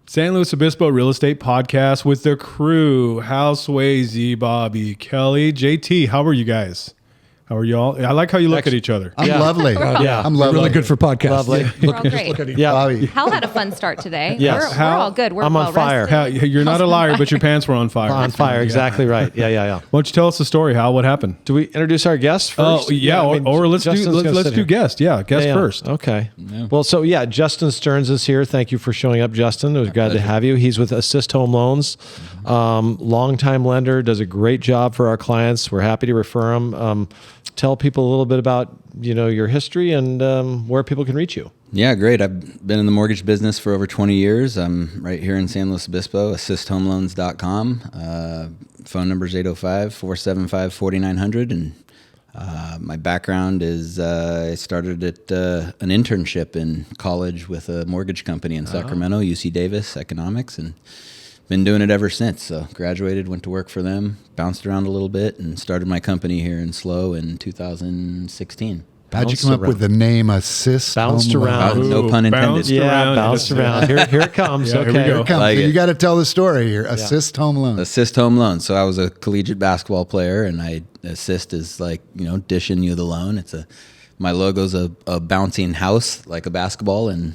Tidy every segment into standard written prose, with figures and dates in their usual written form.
San Luis Obispo Real Estate Podcast with the crew. Hal Sweasey, Bobby, Kelly, JT. How are you guys? How are y'all? I like how you look at each other. I'm lovely. I'm lovely. Really good for podcasts. Lovely. We're all great. Bobby. Hal had a fun start today. Yes. We're all good. We're I'm on well fire. rested. Hal, you're not a liar, but your pants were on fire. On fire, exactly right. Yeah. Why don't you tell us the story, Hal? What happened? Do we introduce our guests first? Oh, yeah, or let's do guest. Yeah, guest first. Okay. Yeah. Well, so Justin Stearns is here. Thank you for showing up, Justin. It was glad to have you. He's with Assist Home Loans, longtime lender, does a great job for our clients. We're happy to refer him. Tell people a little bit about your history and where people can reach you. Yeah, great. I've been in the mortgage business for over 20 years. I'm right here in San Luis Obispo, assisthomeloans.com. Phone number is 805-475-4900. And my background is I started at an internship in college with a mortgage company in Sacramento, UC Davis Economics, and been doing it ever since. So graduated, went to work for them, bounced around a little bit, and started my company here in SLO in 2016. How'd you come up with the name Assist? Bounced around. No pun intended. Bounced around. Here it comes. Yeah, okay. here we go. Like you got to tell the story here. Assist Home Loans. Assist Home Loans. So I was a collegiate basketball player, and I assist is like, dishing you the loan. My logo's a bouncing house like a basketball, and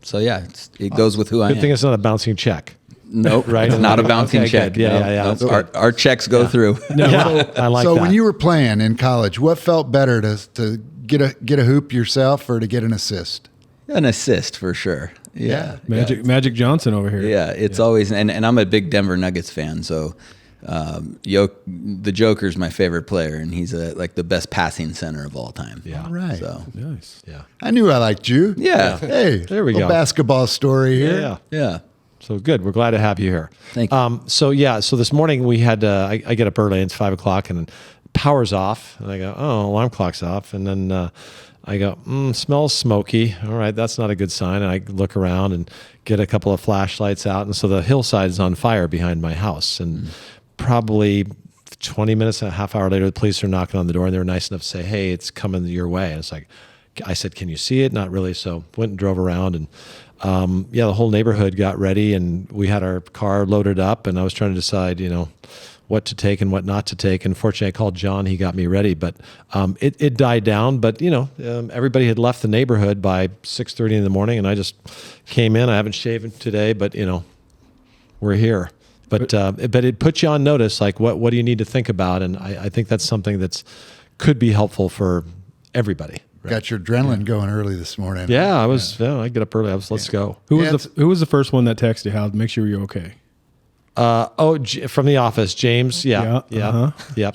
so it goes with who I am. Good thing it's not a bouncing check. Nope, right? It's not a bouncing Okay, check. good. Yeah. Nope. Our checks go through. I like So that. when you were playing in college, what felt better to get a hoop yourself or to get an assist? An assist for sure. Yeah. Magic Johnson over here. Yeah, it's always, and I'm a big Denver Nuggets fan, so the Joker's my favorite player, and he's like the best passing center of all time. Yeah. All right. So Nice. Yeah. I knew I liked you. yeah. Hey, There we a go. basketball story here. Yeah. So good. We're glad to have you here. Thank you. So this morning we had, I get up early, it's 5 o'clock and power's off. And I go, alarm clock's off. And then I go, smells smoky. All right, that's not a good sign. And I look around and get a couple of flashlights out. And so the hillside is on fire behind my house. And probably 20 minutes and a half hour later, the police are knocking on the door and they were nice enough to say, hey, it's coming your way. And it's like, I said, can you see it? Not really. So went and drove around and the whole neighborhood got ready and we had our car loaded up and I was trying to decide, what to take and what not to take. And fortunately, I called John. He got me ready, but it died down. But, everybody had left the neighborhood by 6:30 in the morning and I just came in. I haven't shaven today, but, we're here. But it puts you on notice, like what do you need to think about? And I think that's something that's could be helpful for everybody. Right. Got your adrenaline going early this morning. Yeah, I get up early. Let's go. Who was the first one that texted you, Hal, to make sure you're okay? From the office, James. Yeah.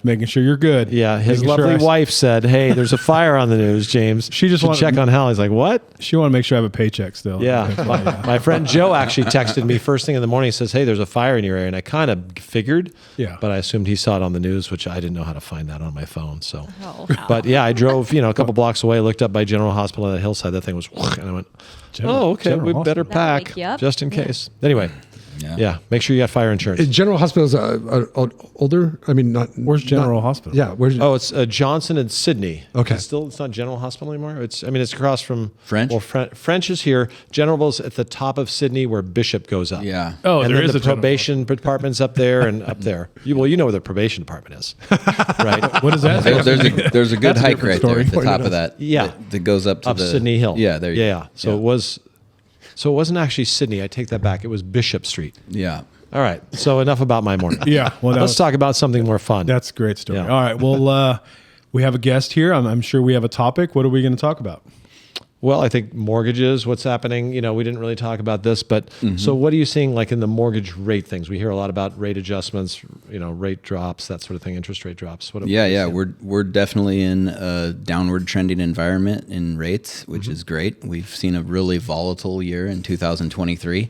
Making sure you're good. Yeah, his Making lovely sure wife said, "Hey, there's a fire on the news, James. She just should wanted- check on Hal." He's like, "What?" She wanted to make sure I have a paycheck still. Yeah. My friend Joe actually texted me first thing in the morning. He says, "Hey, there's a fire in your area," and I kind of figured. Yeah. But I assumed he saw it on the news, which I didn't know how to find that on my phone. So. Oh, But yeah, I drove a couple blocks away, looked up by General Hospital on the hillside. That thing was, and I went, okay, we better That'll pack wake you up. just in case. Anyway. Yeah. Make sure you got fire insurance. General Hospital's older. I mean, not. Where's General Hospital? Yeah. Where's? Oh, it's Johnson and Sydney. Okay. It's not General Hospital anymore. It's across from French? Well, French is here. General's at the top of Sydney where Bishop goes up. Yeah. Oh, and there then is the a General probation department's up there and up there. You know where the probation department is, right? What is that? There's a good That's a hike different right there story. at the top of that. Yeah. That goes up to Up the Sydney Hill. Yeah, there you Yeah. go. So it wasn't actually Sydney. I take that back. It was Bishop Street. Yeah. All right. So enough about my morning. Yeah. Well, Let's talk about something more fun. That's a great story. Yeah. All right. Well, we have a guest here. I'm sure we have a topic. What are we going to talk about? Well, I think mortgages, what's happening, we didn't really talk about this, but so what are you seeing like in the mortgage rate things? We hear a lot about rate adjustments, rate drops, that sort of thing, interest rate drops. We're definitely in a downward trending environment in rates, which is great. We've seen a really volatile year in 2023.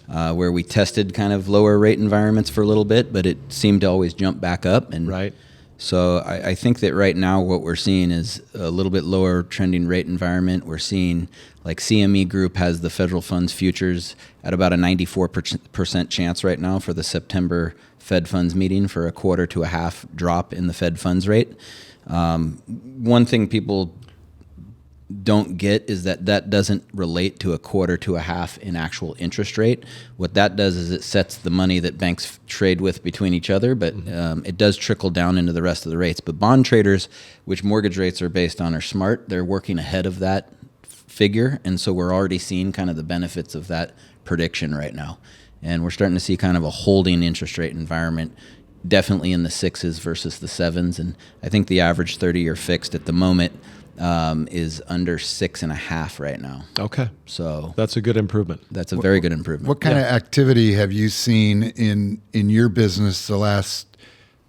Where we tested kind of lower rate environments for a little bit, but it seemed to always jump back up. And right. So I think that right now what we're seeing is a little bit lower trending rate environment. We're seeing like CME Group has the federal funds futures at about a 94% chance right now for the September Fed funds meeting for a quarter to a half drop in the Fed funds rate. One thing people don't get is that doesn't relate to a quarter to a half in actual interest rate. What that does is it sets the money that banks trade with between each other, but it does trickle down into the rest of the rates. But bond traders, which mortgage rates are based on, are smart. They're working ahead of that figure, and so we're already seeing kind of the benefits of that prediction right now. And we're starting to see kind of a holding interest rate environment, definitely in the 6s versus the 7s. And I think the average 30-year fixed at the moment is under 6.5 right now. Okay. So That's a good improvement. that's a very good improvement. What kind of activity have you seen in your business the last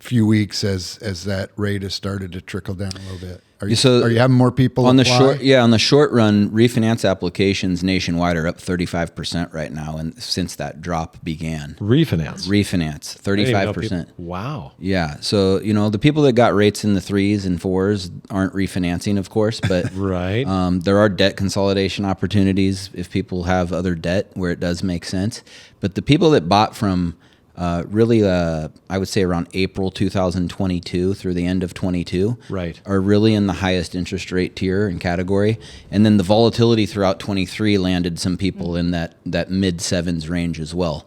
few weeks as that rate has started to trickle down a little bit? Are you having more people on apply? on the short run, refinance applications nationwide are up 35% right now, and since that drop began. Refinance. 35%. Wow. Yeah. So, the people that got rates in the 3s and 4s aren't refinancing, of course, but Right. there are debt consolidation opportunities if people have other debt where it does make sense. But the people that bought from I would say around April 2022 through the end of 22 Right. are really in the highest interest rate tier and category. And then the volatility throughout 23 landed some people in that mid 7s range as well.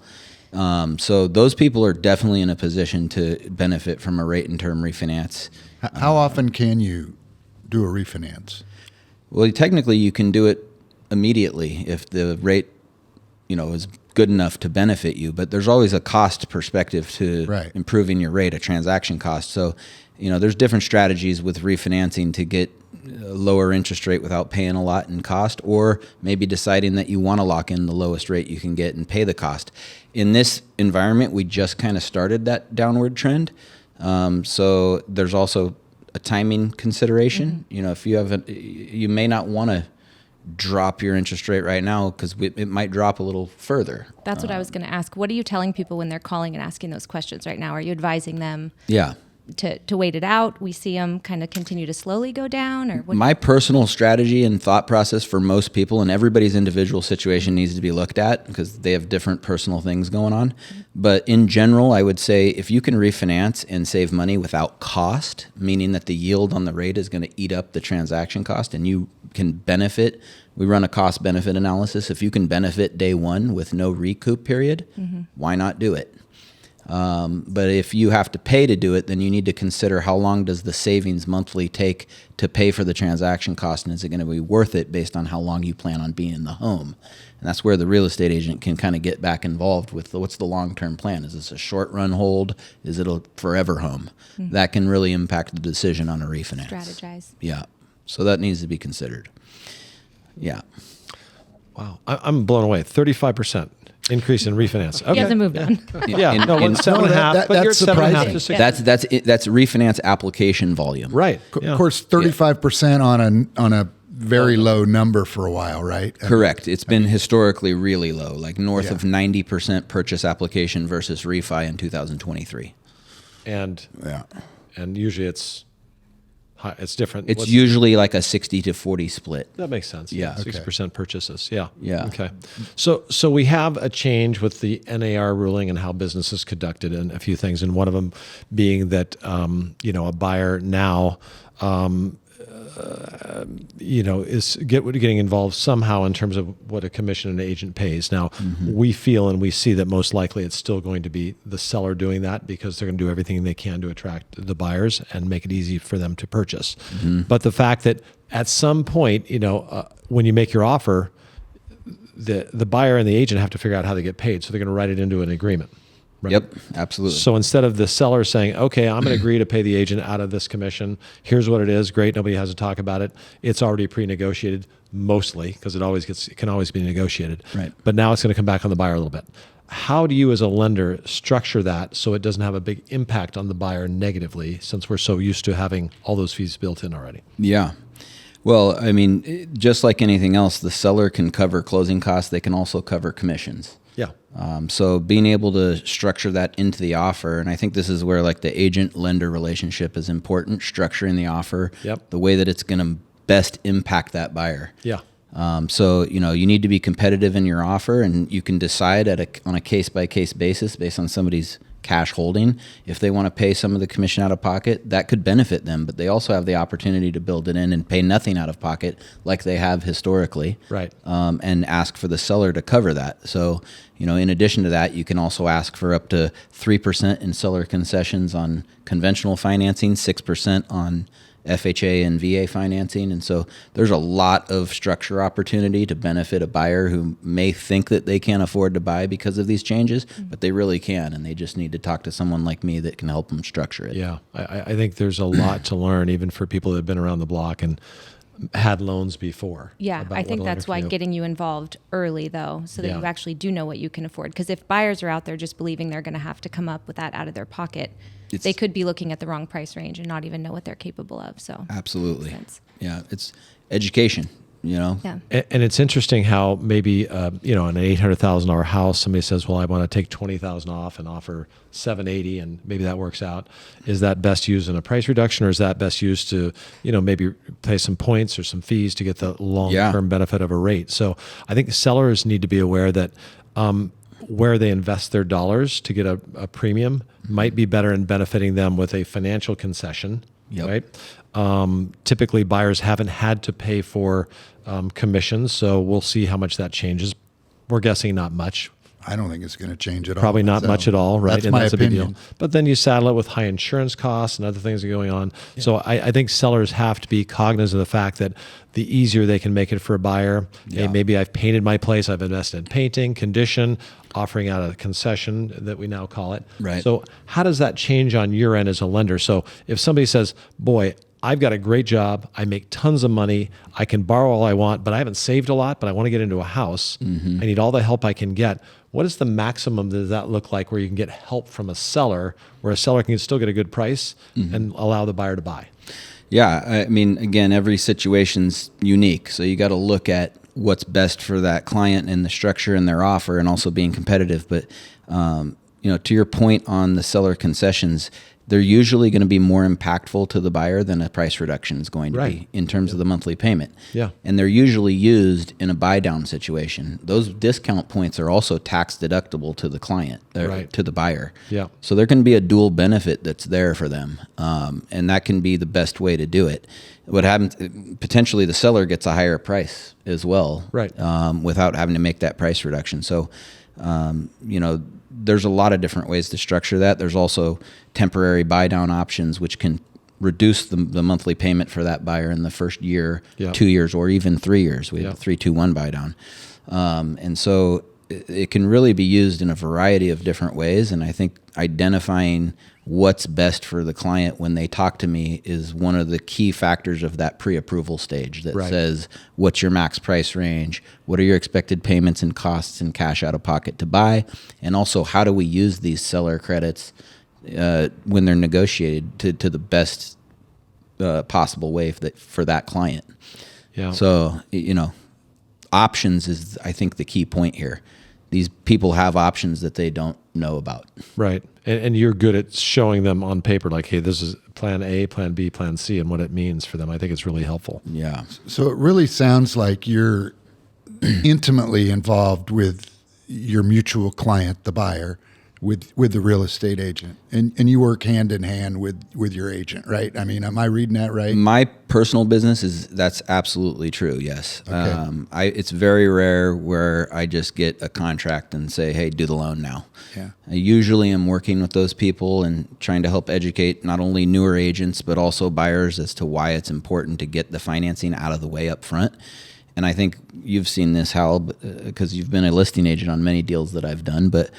So those people are definitely in a position to benefit from a rate and term refinance. How often can you do a refinance? Well, technically you can do it immediately if the rate, is good enough to benefit you, but there's always a cost perspective to Right. improving your rate, a transaction cost. So, there's different strategies with refinancing to get a lower interest rate without paying a lot in cost, or maybe deciding that you want to lock in the lowest rate you can get and pay the cost. In this environment, we just kind of started that downward trend. So there's also a timing consideration. If you may not want to drop your interest rate right now because it might drop a little further. That's what I was going to ask. What are you telling people when they're calling and asking those questions right now? Are you advising them Yeah. to wait it out? We see them kind of continue to slowly go down, or what? My personal strategy and thought process for most people, and everybody's individual situation needs to be looked at because they have different personal things going on. But in general, I would say if you can refinance and save money without cost, meaning that the yield on the rate is going to eat up the transaction cost and you can benefit. We run a cost benefit analysis. If you can benefit day one with no recoup period, why not do it? But if you have to pay to do it, then you need to consider how long does the savings monthly take to pay for the transaction cost, and is it going to be worth it based on how long you plan on being in the home? And that's where the real estate agent can kind of get back involved with what's the long-term plan. Is this a short-run hold? Is it a forever home? That can really impact the decision on a refinance. Strategize. Yeah. So that needs to be considered. Yeah. Wow. I'm blown away. 35% increase in refinance. Okay. He hasn't moved on. Yeah. No, in- 7.5, but you're at that's surprising. 7.5 to 6. That's refinance application volume. Right. Of Yeah. course, 35% on a very low number for a while, right? Correct. It's been historically really low, like north Yeah. of 90% purchase application versus refi in 2023. And Yeah. usually it's different. It's usually like a 60 to 40 split. That makes sense. Yeah. 60% purchases. Yeah. Yeah. Okay. So we have a change with the NAR ruling and how business is conducted, and a few things, and one of them being that a buyer now is getting involved somehow in terms of what a commission an agent pays. Now, we feel and we see that most likely it's still going to be the seller doing that because they're going to do everything they can to attract the buyers and make it easy for them to purchase. But the fact that at some point, when you make your offer, the buyer and the agent have to figure out how they get paid. So they're going to write it into an agreement. Right? Yep, absolutely. So instead of the seller saying, okay, I'm going to agree to pay the agent out of this commission. Here's what it is. Great. Nobody has to talk about it. It's already pre-negotiated mostly because it can always be negotiated. Right. But now it's going to come back on the buyer a little bit. How do you as a lender structure that so it doesn't have a big impact on the buyer negatively, since we're so used to having all those fees built in already? Yeah. Well, I mean, just like anything else, the seller can cover closing costs. They can also cover commissions. Yeah. So being able to structure that into the offer, and I think this is where like the agent-lender relationship is important, structuring the offer the way that it's going to best impact that buyer. Yeah. So, you need to be competitive in your offer, and you can decide on a case-by-case basis based on somebody's cash holding. If they want to pay some of the commission out of pocket, that could benefit them, but they also have the opportunity to build it in and pay nothing out of pocket like they have historically. Right. And ask for the seller to cover that. So, in addition to that, you can also ask for up to 3% in seller concessions on conventional financing, 6% on FHA and VA financing. And so there's a lot of structure opportunity to benefit a buyer who may think that they can't afford to buy because of these changes, but they really can. And they just need to talk to someone like me that can help them structure it. Yeah. I think there's a lot to learn, even for people that have been around the block and had loans before. Yeah, I think that's why getting you involved early, though, so that you actually do know what you can afford. Because if buyers are out there just believing they're going to have to come up with that out of their pocket, they could be looking at the wrong price range and not even know what they're capable of. So absolutely, yeah, it's education. Yeah. And it's interesting how maybe an $800,000 house, somebody says, well, I want to take $20,000 off and offer $780, and maybe that works out. Is that best used in a price reduction, or is that best used to, maybe pay some points or some fees to get the long-term benefit of a rate? So I think sellers need to be aware that where they invest their dollars to get a premium might be better in benefiting them with a financial concession, right? Typically, buyers haven't had to pay for commissions, so we'll see how much that changes. We're guessing not much. I don't think it's going to change at all. Probably not much at all, right? That's my a big opinion. deal. But then you saddle it with high insurance costs and other things that are going on. Yeah. So I think sellers have to be cognizant of the fact that the easier they can make it for a buyer, hey, maybe I've painted my place, I've invested in painting, condition, offering out a concession that we now call it. Right. So how does that change on your end as a lender? So if somebody says, boy, I've got a great job, I make tons of money, I can borrow all I want, but I haven't saved a lot, but I want to get into a house, I need all the help I can get. What is the maximum does that look like where you can get help from a seller, where a seller can still get a good price and allow the buyer to buy? Yeah, I mean, again, every situation's unique. So you got to look at what's best for that client and the structure and their offer, and also being competitive. But, to your point on the seller concessions, they're usually going to be more impactful to the buyer than a price reduction is going to be in terms of the monthly payment. Yeah. And they're usually used in a buy down situation. Those discount points are also tax deductible to the client, to the buyer. Yeah. So there can be a dual benefit that's there for them. And that can be the best way to do it. What happens, potentially the seller gets a higher price as well, right? Without having to make that price reduction. So, there's a lot of different ways to structure that. There's also temporary buy down options, which can reduce the monthly payment for that buyer in the first year, 2 years, or even 3 years. We have a 3-2-1 buy down. And so it can really be used in a variety of different ways. And I think identifying what's best for the client when they talk to me is one of the key factors of that pre-approval stage that says, what's your max price range? What are your expected payments and costs and cash out of pocket to buy? And also, how do we use these seller credits when they're negotiated to the best possible way for that client? Yeah. So, options is, I think, the key point here. These people have options that they don't know about. Right. And you're good at showing them on paper, like, hey, this is plan A, plan B, plan C, and what it means for them. I think it's really helpful. Yeah. So it really sounds like you're intimately involved with your mutual client, the buyer, with the real estate agent, and you work hand in hand with your agent, right? I mean, am I reading that right? My personal business that's absolutely true. Yes. Okay. It's very rare where I just get a contract and say, hey, do the loan now. Yeah. I usually am working with those people and trying to help educate not only newer agents, but also buyers as to why it's important to get the financing out of the way up front. And I think you've seen this, Hal, because you've been a listing agent on many deals that I've done, but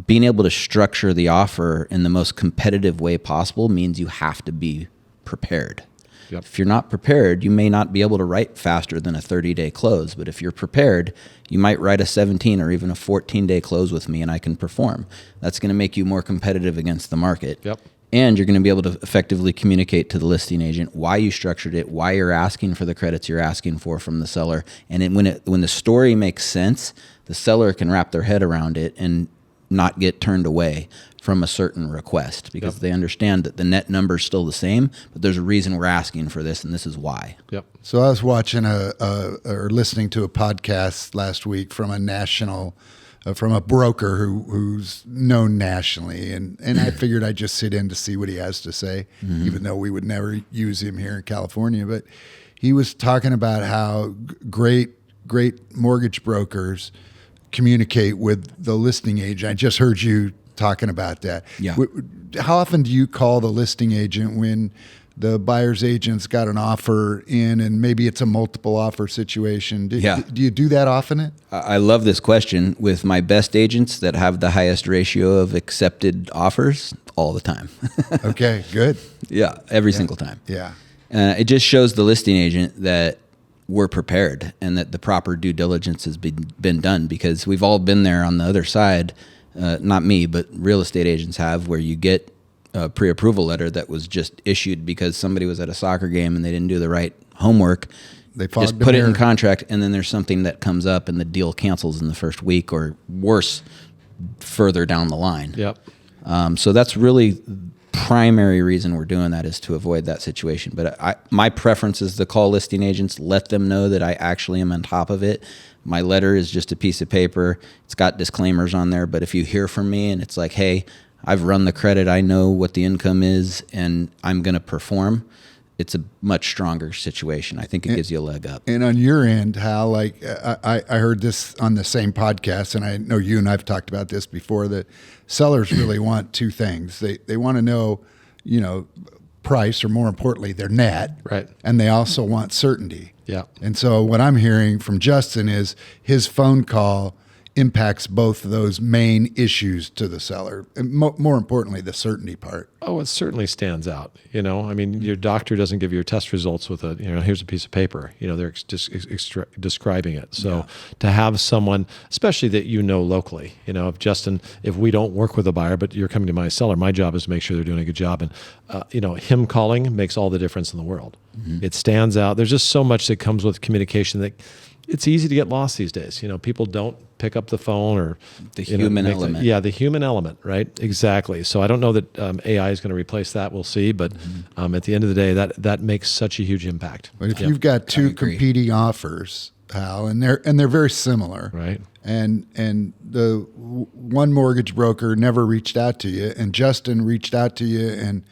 being able to structure the offer in the most competitive way possible means you have to be prepared. Yep. If you're not prepared, you may not be able to write faster than a 30-day close. But if you're prepared, you might write a 17 or even a 14-day close with me, and I can perform. That's going to make you more competitive against the market. Yep. And you're going to be able to effectively communicate to the listing agent why you structured it, why you're asking for the credits you're asking for from the seller. And when the story makes sense, the seller can wrap their head around it and not get turned away from a certain request, because they understand that the net number is still the same, but there's a reason we're asking for this, and this is why. Yep. So I was watching or listening to a podcast last week from a national from a broker who's known nationally, and I figured I'd just sit in to see what he has to say, even though we would never use him here in California. But he was talking about how great mortgage brokers communicate with the listing agent. I just heard you talking about that. Yeah. How often do you call the listing agent when the buyer's agent's got an offer in and maybe it's a multiple offer situation? Do you do that often? I love this question. With my best agents that have the highest ratio of accepted offers, all the time. Okay, good. Yeah, every single time. Yeah. It just shows the listing agent that we're prepared and that the proper due diligence has been done, because we've all been there on the other side. Not me, but real estate agents have, where you get a pre-approval letter that was just issued because somebody was at a soccer game and they didn't do the right homework. They just put it in contract, and then there's something that comes up and the deal cancels in the first week, or worse, further down the line. Yep. So that's really primary reason we're doing that, is to avoid that situation. But my preference is to call listing agents, let them know that I actually am on top of it. My letter is just a piece of paper. It's got disclaimers on there, but if you hear from me and it's like, hey, I've run the credit, I know what the income is, and I'm going to perform, it's a much stronger situation. I think it gives you a leg up. And on your end, Hal, like I heard this on the same podcast, and I know you and I've talked about this before, that sellers really want two things. They want to know, price, or more importantly, their net. Right. And they also want certainty. Yeah. And so what I'm hearing from Justin is his phone call impacts both of those main issues to the seller, and more importantly, the certainty part. Oh, it certainly stands out. I mean, your doctor doesn't give you your test results with here's a piece of paper. They're just describing it. So to have someone, especially that locally, if we don't work with a buyer, but you're coming to my seller, my job is to make sure they're doing a good job. And, him calling makes all the difference in the world. Mm-hmm. It stands out. There's just so much that comes with communication that it's easy to get lost these days. People don't pick up the phone, or the human element. The human element, right? Exactly. So I don't know that AI is going to replace that. We'll see. But at the end of the day, that makes such a huge impact. But if you've got two competing offers, Hal, and they're very similar, right? And the one mortgage broker never reached out to you, and Justin reached out to you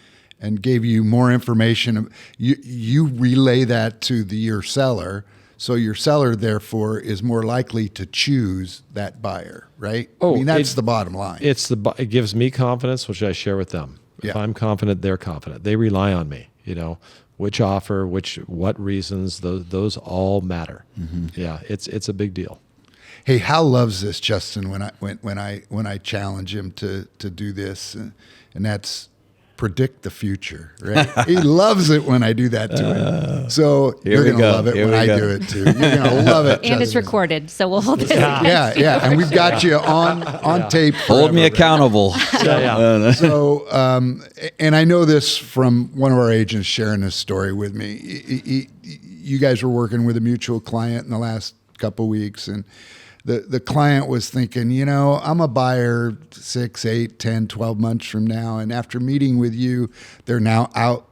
and gave you more information. You relay that to your seller. So your seller, therefore, is more likely to choose that buyer, right? Oh, I mean, that's the bottom line. It gives me confidence, which I share with them. Yeah. If I'm confident, they're confident. They rely on me. Which offer, what reasons, those all matter. Mm-hmm. Yeah, it's a big deal. Hey, Hal loves this, Justin. When I challenge him to do this, and that's predict the future, right? He loves it when I do that to him. So you're going to love it when I do it too. You're going to love it. And it's recorded, so we'll hold it. Yeah. And we've got you on tape. Hold me accountable. So, and I know this from one of our agents sharing this story with me. You guys were working with a mutual client in the last couple of weeks, and the client was thinking, I'm a buyer 6, 8, 10, 12 months from now. And after meeting with you, they're now out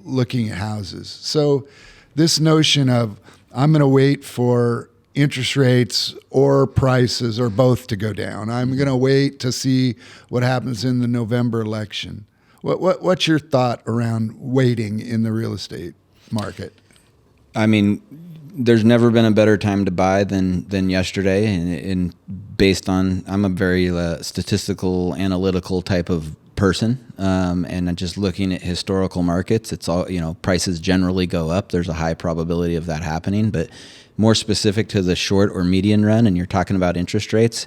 looking at houses. So this notion of I'm going to wait for interest rates or prices or both to go down. I'm going to wait to see what happens in the November election. What's your thought around waiting in the real estate market? I mean, there's never been a better time to buy than yesterday, and based on, I'm a very statistical, analytical type of person, and just looking at historical markets, it's all, prices generally go up. There's a high probability of that happening, but more specific to the short or median run, and you're talking about interest rates,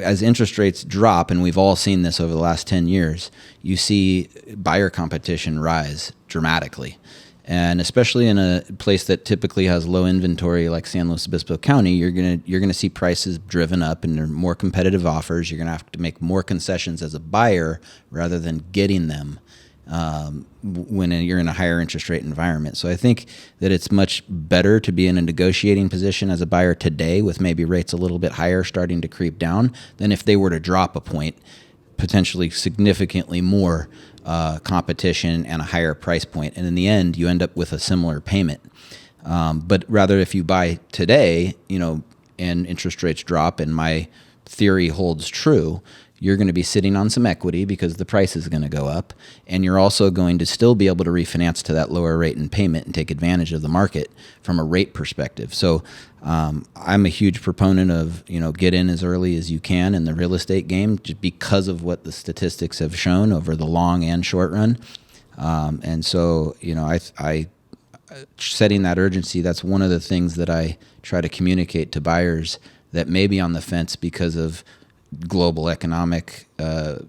as interest rates drop, and we've all seen this over the last 10 years, you see buyer competition rise dramatically. And especially in a place that typically has low inventory like San Luis Obispo County, you're gonna see prices driven up, and there are more competitive offers. You're gonna have to make more concessions as a buyer rather than getting them when you're in a higher interest rate environment. So I think that it's much better to be in a negotiating position as a buyer today, with maybe rates a little bit higher starting to creep down, than if they were to drop a point, potentially significantly more competition and a higher price point, and in the end you end up with a similar payment. But rather, if you buy today, and interest rates drop, and my theory holds true, you're going to be sitting on some equity because the price is going to go up, and you're also going to still be able to refinance to that lower rate in payment and take advantage of the market from a rate perspective. So I'm a huge proponent of, get in as early as you can in the real estate game, just because of what the statistics have shown over the long and short run. And so, I setting that urgency, that's one of the things that I try to communicate to buyers that may be on the fence because of global economic or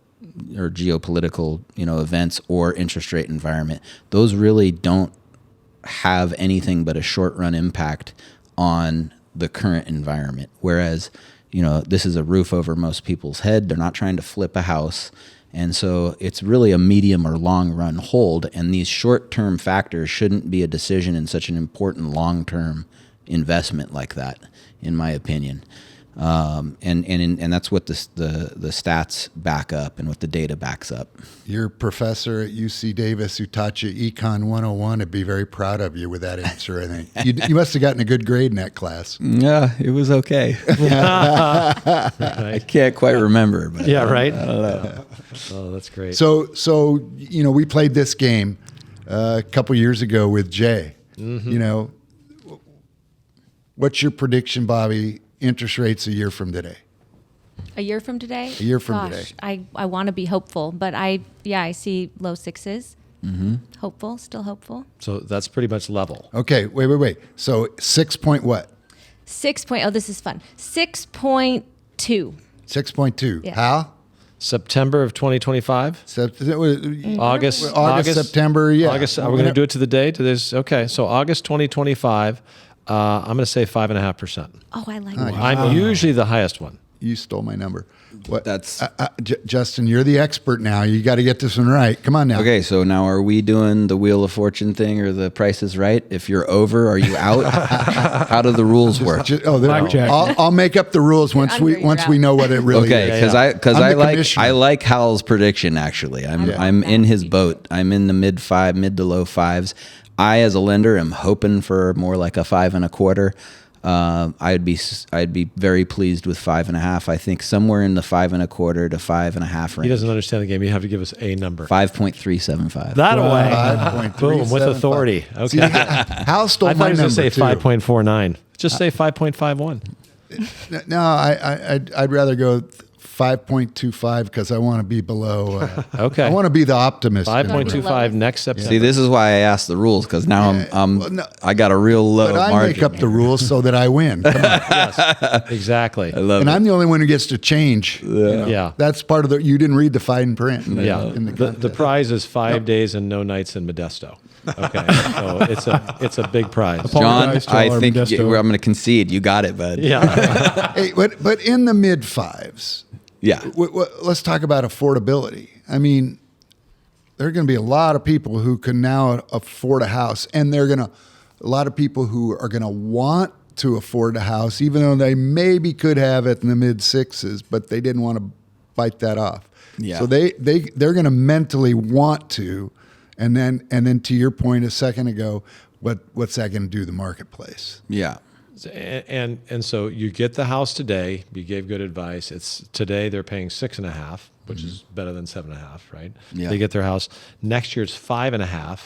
geopolitical, events or interest rate environment. Those really don't have anything but a short run impact on the current environment. Whereas, this is a roof over most people's head. They're not trying to flip a house. And so it's really a medium or long run hold. And these short term factors shouldn't be a decision in such an important long term investment like that, in my opinion. And that's what the stats back up and what the data backs up. Your professor at UC Davis who taught you Econ 101 would be very proud of you with that answer, I think. You must have gotten a good grade in that class. Yeah, it was okay. I can't quite remember. But Yeah, right? I don't know. Oh, that's great. So we played this game a couple years ago with Jay. Mm-hmm. What's your prediction, Bobby? Interest rates a year from today? A year from today? A year from today. I want to be hopeful, but I see low sixes. Mm-hmm. Hopeful, still hopeful. So that's pretty much level. Okay, wait. So 6 point what? 6 this is fun. 6.2. 6.2. Yeah. Hal? September of 2025? August, September, yeah. August. Are we going to do it to the day? To this? Okay, so August 2025. I'm going to say 5.5%. Oh, I like that. I'm usually the highest one. You stole my number. What? That's Justin, you're the expert now. You got to get this one right. Come on now. okay. So now, are we doing the Wheel of Fortune thing or the Price is Right? If you're over, are you out? How do the rules work? Blackjack. I'll make up the rules once under, we you're know what it really Okay, is. because I'm I the like commissioner. Hal's prediction. Actually, I'm in his boat. I'm in the mid to low fives. I, as a lender, am hoping for more like a 5.25. I'd be very pleased with 5.5. I think somewhere in the 5.25 to 5.5 range. He doesn't understand the game. You have to give us a number. 5.375. That away. 5.375. Boom, with authority. Okay. See, Hal stole I thought my he was number going to say too. 5.49. Just say 5.51. No, I'd rather go 5.25 because I want to be below. Okay. I want to be the optimist. 5.25 next September. See, this is why I asked the rules, because now I got a real low But I margin. make up the rules so that I win. Come on. Yes, exactly. I love And it. I'm the only one who gets to change. Yeah. That's part of the. You didn't read the fine print. Yeah. In the The prize is 5 days and no nights in Modesto. Okay. So it's a big prize. John, Apologize to I all our think Modesto. I'm going to concede. You got it, bud. Yeah. Hey, but in the mid fives, Yeah. let's talk about affordability. I mean, there are going to be a lot of people who can now afford a house, and a lot of people who are going to want to afford a house, even though they maybe could have it in the mid sixes, but they didn't want to bite that off. Yeah. So they're going to mentally want to, and then to your point a second ago, what's that going to do to the marketplace? Yeah. And so you get the house today. You gave good advice. It's today they're paying 6.5, which is better than 7.5, right? Yeah. They get their house next year. It's 5.5.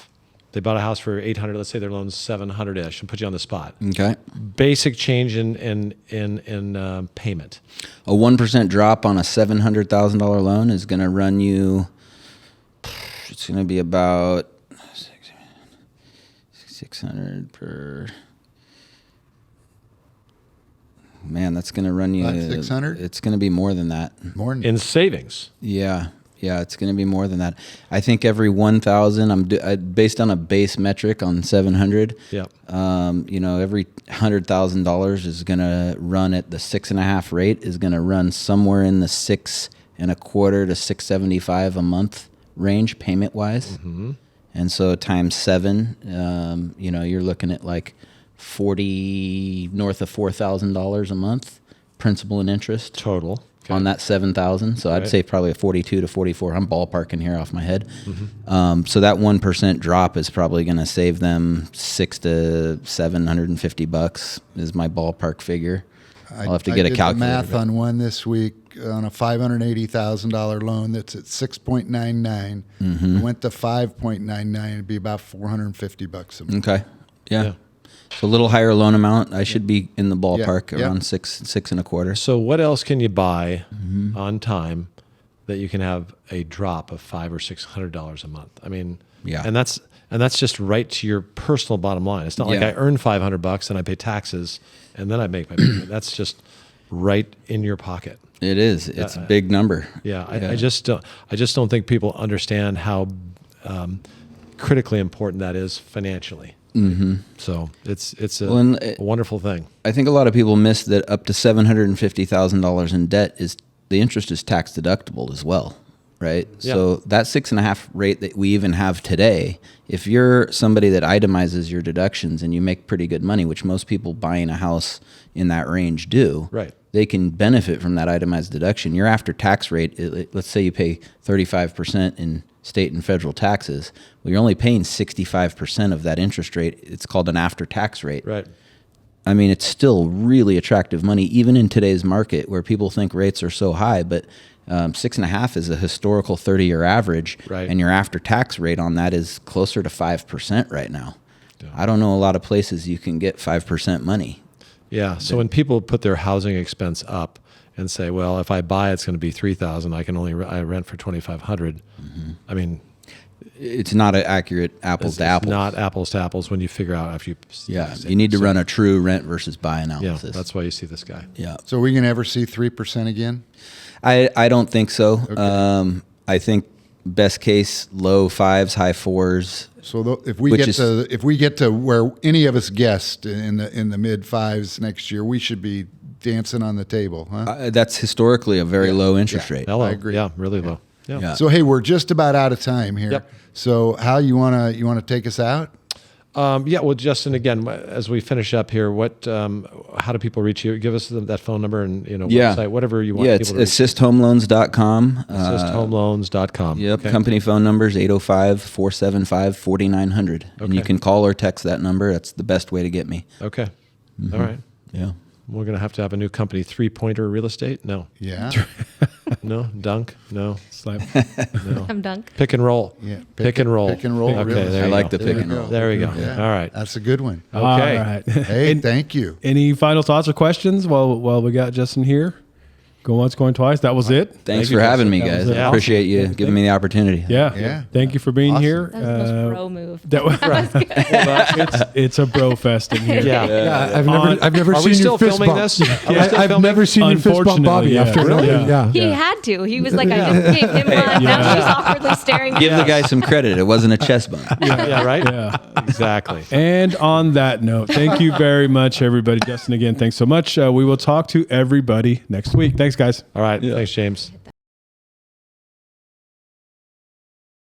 They bought a house for 800. Let's say their loan's 700-ish, and put you on the spot. Okay. Basic change in payment. A 1% drop on a $700,000 loan is going to run you. It's going to be about 600 per. Man, that's going to run you. About 600? It's going to be more than that. More than In savings. Yeah, it's going to be more than that. I think every 1,000, based on a base metric on 700. Yep. Every $100,000 is going to run at the 6.5 rate. Is going to run somewhere in the 6.25 to 6.75 a month range, payment wise. Mm-hmm. And so times 7, you're looking at like north of $4,000 a month, principal and interest Total. Okay. on that 7,000. So I'd Right. say probably a 42 to 44. I'm ballparking here off my head. Mm-hmm. So that 1% drop is probably going to save them $600 to $750 is my ballpark figure. I'll have to get a I calculator. did the math on one this week on a $580,000 loan that's at 6.99. Mm-hmm. It went to 5.99. It'd be about $450 a month. Okay. Yeah. So a little higher loan amount. I should be in the ballpark around six and a quarter. So what else can you buy on time that you can have a drop of $500 or $600 a month? I mean, and that's just right to your personal bottom line. It's not like I earn $500 and I pay taxes and then I make my payment. That's just right in your pocket. It is. It's a big number. I just don't think people understand how critically important that is financially. Mm-hmm. So it's a wonderful thing. I think a lot of people miss that up to $750,000 in debt the interest is tax deductible as well, right? Yeah. So that 6.5% rate that we even have today, if you're somebody that itemizes your deductions and you make pretty good money, which most people buying a house in that range do, right? They can benefit from that itemized deduction. Your after tax rate, let's say you pay 35% in state and federal taxes. Well, you're only paying 65% of that interest rate. It's called an after tax rate. Right. I mean, it's still really attractive money, even in today's market where people think rates are so high, but 6.5% is a historical 30-year average, right. And your after-tax rate on that is closer to 5% right now. Yeah. I don't know a lot of places you can get 5% money. Yeah. So when people put their housing expense up and say, "Well, if I buy, it's going to be $3,000. I can only rent for $2,500." Mm-hmm. I mean, it's not an accurate apples to apples. It's not apples to apples when you figure out if you. You need to run a true rent versus buy analysis. Yeah, that's why you see this guy. Yeah. So we can ever see 3% again? I don't think so. Okay. I think best case low 5s, high 4s. So if we get to where any of us guessed in the mid 5s next year, we should be dancing on the table, huh? That's historically a very low interest rate. Hello. I agree. Yeah, really low. Yeah. So hey, we're just about out of time here. Yep. So Hal, you wanna take us out? Well, Justin, again, as we finish up here, how do people reach you? Give us that phone number and website, whatever you want. Yeah, it's assisthomeloans.com. Assisthomeloans.com. Yep. Okay. Company phone number is 805-475-4900. Okay. And you can call or text that number. That's the best way to get me. Okay. Mm-hmm. All right. Yeah. We're going to have a new company, 3-Pointer Real Estate? No. Yeah. No. Dunk? No. Slap. No. I'm dunk. Pick and roll. Yeah. Pick and roll. Pick and roll. Okay, Really. there I you like go. the pick and roll. There we go. Yeah. All right. That's a good one. Okay. All right. Hey, thank you. Any final thoughts or questions while we got Justin here? Go once, going twice. That was it. Thanks for having me, guys. That was I appreciate you giving me the opportunity. Yeah. Thank you for being Awesome. here. That was the most bro move. That was right. It's a bro fest in here. Yeah. I've never Are seen we still you fist filming bump. this? Are we still I've filming? never seen you fist bump Bobby Unfortunately, after. yeah. Yeah. He had to. He was like, I just gave him one. Now she's awkwardly staring. Give the guy some credit. It wasn't a chest bump. Yeah, right? Yeah. Exactly. And on that note, thank you very much, everybody. Justin, again, thanks so much. We will talk to everybody next week. Thanks, guys. All right. Thanks, James.